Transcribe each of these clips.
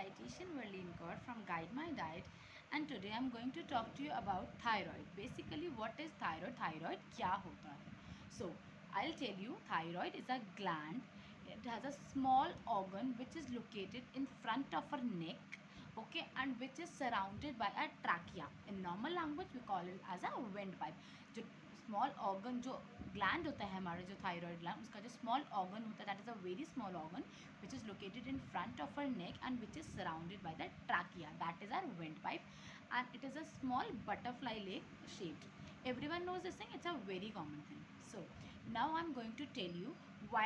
dietitian Verleen Kaur from Guide My Diet, and today I'm going to talk to you about thyroid. Basically, what is thyroid? Thyroid क्या होता है? So, I'll tell you, thyroid is a gland. It has a small organ which is located in front of our neck, okay, and which is surrounded by a trachea. In normal language, we call it as a windpipe. जो small organ जो gland होता है हमारे जो thyroid gland उसका जो small organ होता है that is a very small organ which is located in front of our neck and which is surrounded by the trachea that is our wind pipe and it is a small butterfly leg shaped. Everyone knows this thing, it's a very common thing. So now I'm going to tell you why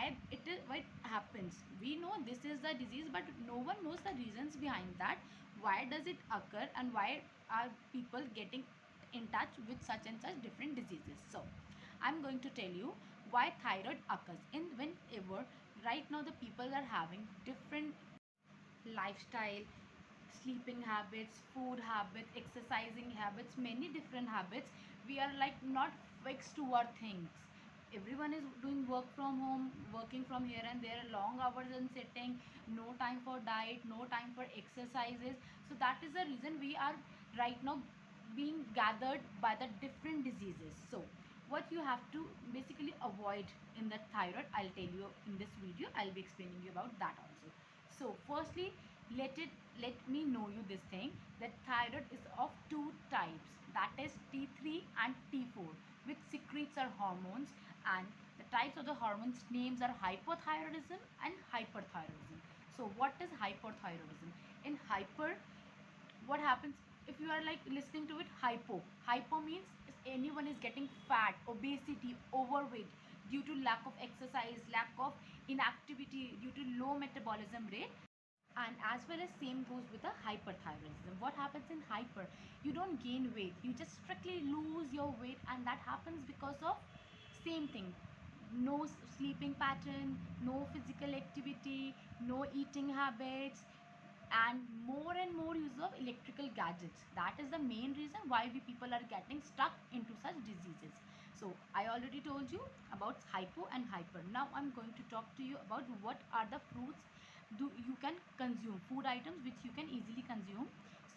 why it happens. We know this is the disease, but no one knows the reasons behind that. Why does it occur and why are people getting in touch with such and such different diseases? So I'm going to tell you why thyroid occurs. In whenever right now the people are having different lifestyle, sleeping habits, food habits, exercising habits, many different habits, we are like not fixed to our things. Everyone is doing work from home, working from here and there, long hours and sitting, no time for diet, no time for exercises. So that is the reason we are right now being gathered by the different diseases. So what you have to basically avoid in the thyroid, I'll tell you in this video. I'll be explaining you about that also. So firstly, let me know you this thing that thyroid is of two types, that is T3 and T4, which secretes our hormones, and the types of the hormones names are hypothyroidism and hyperthyroidism. So what is hypothyroidism? In hyper, what happens if you are like listening to it, hypo means if anyone is getting fat, obesity, overweight due to lack of exercise, lack of inactivity, due to low metabolism rate. And as well as same goes with the hyperthyroidism. What happens in hyper, you don't gain weight, you just strictly lose your weight, and that happens because of same thing, no sleeping pattern, no physical activity, no eating habits, and more use of electrical gadgets. That is the main reason why we people are getting stuck into such diseases. So I already told you about hypo and hyper. Now I'm going to talk to you about what are the fruits you can consume, food items which you can easily consume.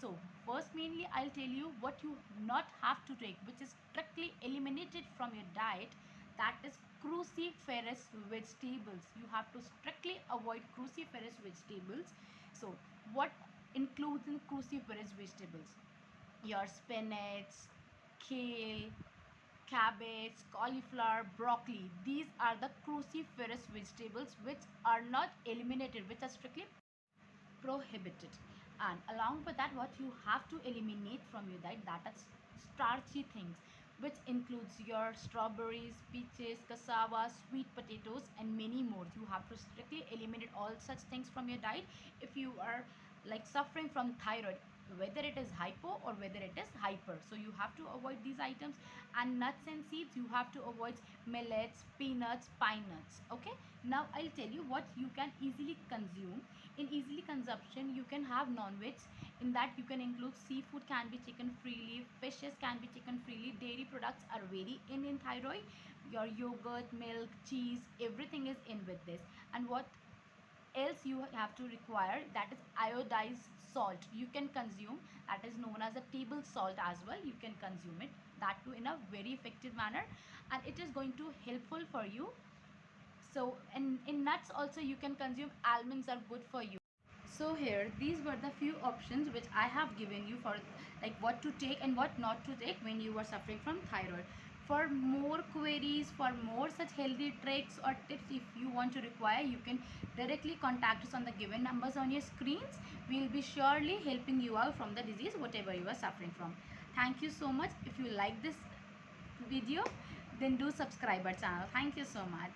So first, mainly I'll tell you what you not have to take, which is strictly eliminated from your diet, that is cruciferous vegetables. You have to strictly avoid cruciferous vegetables. So what includes in cruciferous vegetables? Your spinach, kale, cabbage, cauliflower, broccoli. These are the cruciferous vegetables which are not eliminated, which are strictly prohibited. And along with that, what you have to eliminate from your diet, that is starchy things, which includes your strawberries, peaches, cassava, sweet potatoes, and many more. You have to strictly eliminate all such things from your diet if you are like suffering from thyroid, whether it is hypo or whether it is hyper. So you have to avoid these items. And nuts and seeds, you have to avoid millets, peanuts, pine nuts. Okay, now I'll tell you what you can easily consume. In easily consumption, you can have non-veg. In that you can include seafood, can be taken freely, fishes can be taken freely, dairy products are very in thyroid, your yogurt, milk, cheese, everything is in with this. And what else you have to require, that is iodized salt you can consume, that is known as a table salt as well. You can consume it, that too in a very effective manner, and it is going to helpful for you. So in nuts also you can consume, almonds are good for you. So here these were the few options which I have given you for like what to take and what not to take when you are suffering from thyroid. For more queries, for more such healthy tricks or tips, if you want to require, you can directly contact us on the given numbers on your screens. We will be surely helping you out from the disease whatever you are suffering from. Thank you so much. If you like this video, then do subscribe our channel. Thank you so much.